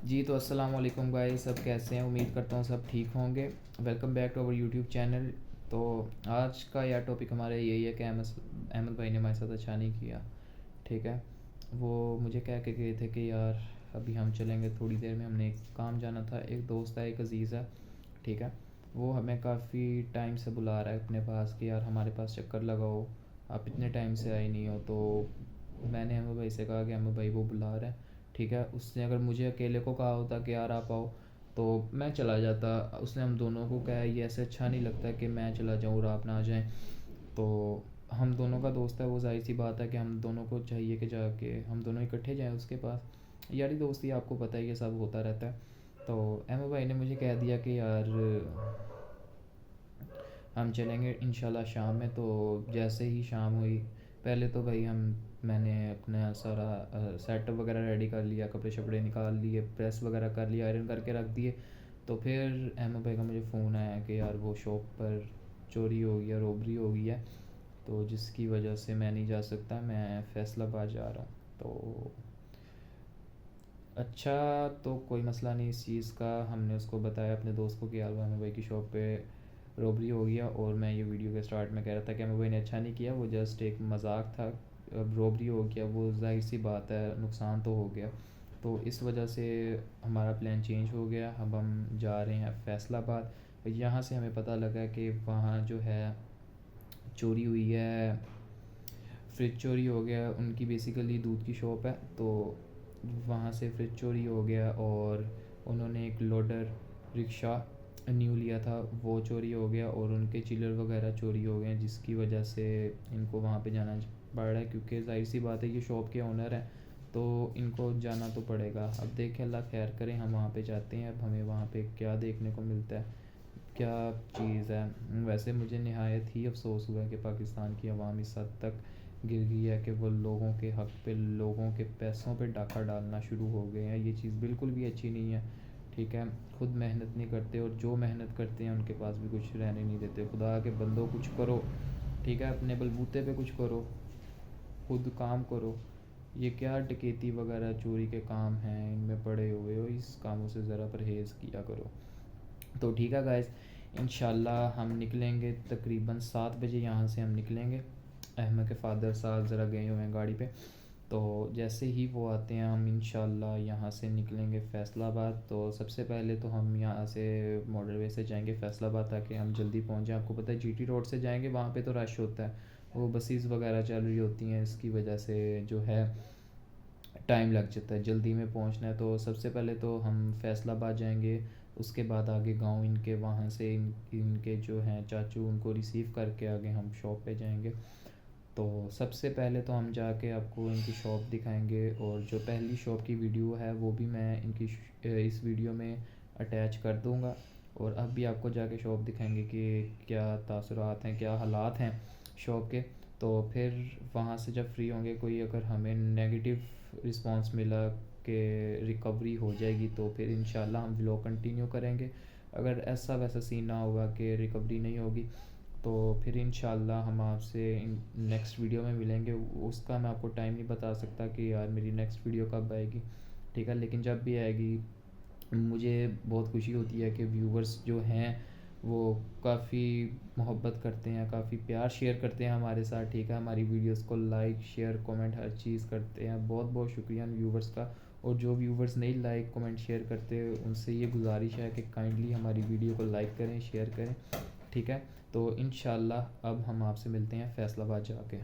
जी तो अस्सलाम वालेकुम गाइस, सब कैसे हैं? उम्मीद करता हूँ सब ठीक होंगे। Welcome back to our YouTube channel. तो आज का यार टॉपिक हमारा यही है कि अहमद भाई ने हमारे साथ अच्छा नहीं किया। ठीक है। वो मुझे कह के गए थे कि यार अभी हम चलेंगे थोड़ी देर में, हमने एक काम जाना था, एक दोस्त है, एक अजीज़ है। ठीक है। वो हमें काफ़ी टाइम से बुला रहा है अपने पास कि यार हमारे पास चक्कर लगाओ, आप इतने टाइम से आए नहीं हो। तो मैंने अहमद भाई से कहा कि अहमद भाई वो बुला रहे हैं। ठीक है। उसने अगर मुझे अकेले को कहा होता कि यार आप आओ तो मैं चला जाता। उसने हम दोनों को कहा ये ऐसे अच्छा नहीं लगता कि मैं चला जाऊँ और आप ना आ जाएं। तो हम दोनों का दोस्त है, वो जाहिर सी बात है कि हम दोनों को चाहिए कि जाके हम दोनों इकट्ठे जाएं उसके पास। यारी दोस्ती आपको पता है ये सब होता रहता है। तो अहमद भाई ने मुझे कह दिया कि यार हम चलेंगे इंशाल्लाह शाम में। तो जैसे ही शाम हुई, पहले तो भाई मैंने अपना सारा सेटअप वगैरह रेडी कर लिया, कपड़े शपड़े निकाल लिए, प्रेस वगैरह कर लिया, आयरन करके रख दिए। तो फिर अहमद भाई का मुझे फ़ोन आया कि यार वो शॉप पर चोरी हो गई है, रॉबरी हो गई है, तो जिसकी वजह से मैं नहीं जा सकता, मैं फैसलाबाद जा रहा हूँ। तो अच्छा, तो कोई मसला नहीं इस चीज़ का। हमने उसको बताया अपने दोस्त को कि यार अहमद भाई की शॉप पे रॉबरी हो गया, और मैं ये वीडियो के स्टार्ट में कह रहा था कि अहमद भाई ने अच्छा नहीं किया, वो जस्ट एक मजाक था। अब रॉबरी हो गया, वो जाहिर सी बात है नुकसान तो हो गया। तो इस वजह से हमारा प्लान चेंज हो गया। अब हम जा रहे हैं फैसलाबाद। यहाँ से हमें पता लगा कि वहाँ जो है चोरी हुई है, फ्रिज चोरी हो गया। उनकी बेसिकली दूध की शॉप है, तो वहाँ से फ्रिज चोरी हो गया, और उन्होंने एक लोडर रिक्शा न्यू लिया था, वो चोरी हो गया, और उनके चिलर वगैरह चोरी हो गए हैं, जिसकी वजह से इनको वहाँ पे जाना पड़ रहा है, क्योंकि जाहिर सी बात है ये शॉप के ओनर हैं, तो इनको जाना तो पड़ेगा। अब देखें, अल्लाह खैर करें, हम वहाँ पे जाते हैं। अब हमें वहाँ पे क्या देखने को मिलता है, क्या चीज़ है। वैसे मुझे नहायत ही अफ़सोस हुआ है कि पाकिस्तान की अवाम इस हद तक गिर गई है कि वो लोगों के हक़ पे, लोगों के पैसों पे डाका डालना शुरू हो गए हैं। ये चीज़ बिल्कुल भी अच्छी नहीं है। ठीक है। खुद मेहनत नहीं करते, और जो मेहनत करते हैं उनके पास भी कुछ रहने नहीं देते। खुदा के बंदो कुछ करो। ठीक है। अपने बलबूते पे कुछ करो, खुद काम करो। ये क्या डकैती वगैरह चोरी के काम हैं इनमें पड़े हुए हो, इस कामों से ज़रा परहेज़ किया करो। तो ठीक है गाइस, इंशाल्लाह हम निकलेंगे तकरीबन 7 बजे यहाँ से हम निकलेंगे। अहमद के फादर साहब ज़रा गए हुए हैं गाड़ी पे, तो जैसे ही वो आते हैं हम इंशाल्लाह यहाँ से निकलेंगे फ़ैसलाबाद। तो सबसे पहले तो हम यहाँ से मोटरवे से जाएंगे फ़ैसलाबाद, ताकि हम जल्दी पहुँच जाएँ। आपको पता है जीटी रोड से जाएंगे, वहाँ पे तो रश होता है, वो बसेस वगैरह चल रही होती हैं, इसकी वजह से जो है टाइम लग जाता है, जल्दी में पहुंचना है। तो सबसे पहले तो हम फैसलाबाद जाएंगे, उसके बाद आगे गांव इनके, वहाँ से इनके जो हैं चाचू, उनको रिसीव करके आगे हम शॉप पे जाएंगे। तो सबसे पहले तो हम जाके आपको इनकी शॉप दिखाएंगे, और जो पहली शॉप की वीडियो है वो भी मैं इनकी इस वीडियो में अटैच कर दूंगा। और अब भी आपको जाके शॉप दिखाएंगे कि क्या तासुरात हैं, क्या हालात हैं शॉप के। तो फिर वहाँ से जब फ्री होंगे, कोई अगर हमें नेगेटिव रिस्पांस मिला कि रिकवरी हो जाएगी, तो फिर इंशाल्लाह हम व्लॉग कंटिन्यू करेंगे। अगर ऐसा वैसा सीन ना होगा कि रिकवरी नहीं होगी, तो फिर इंशाल्लाह हम आपसे नेक्स्ट वीडियो में मिलेंगे। उसका मैं आपको टाइम नहीं बता सकता कि यार मेरी नेक्स्ट वीडियो कब आएगी। ठीक है। लेकिन जब भी आएगी, मुझे बहुत खुशी होती है कि व्यूवर्स जो हैं वो काफ़ी मोहब्बत करते हैं, काफ़ी प्यार शेयर करते हैं हमारे साथ। ठीक है। हमारी वीडियोस को लाइक शेयर कमेंट हर चीज़ करते हैं। बहुत बहुत शुक्रिया व्यूवर्स का। और जो व्यूवर्स नहीं लाइक कमेंट शेयर करते, उनसे ये गुजारिश है कि काइंडली हमारी वीडियो को लाइक करें, शेयर करें। ठीक है। तो इंशाल्लाह अब हम आपसे मिलते हैं फैसलाबाद जाके।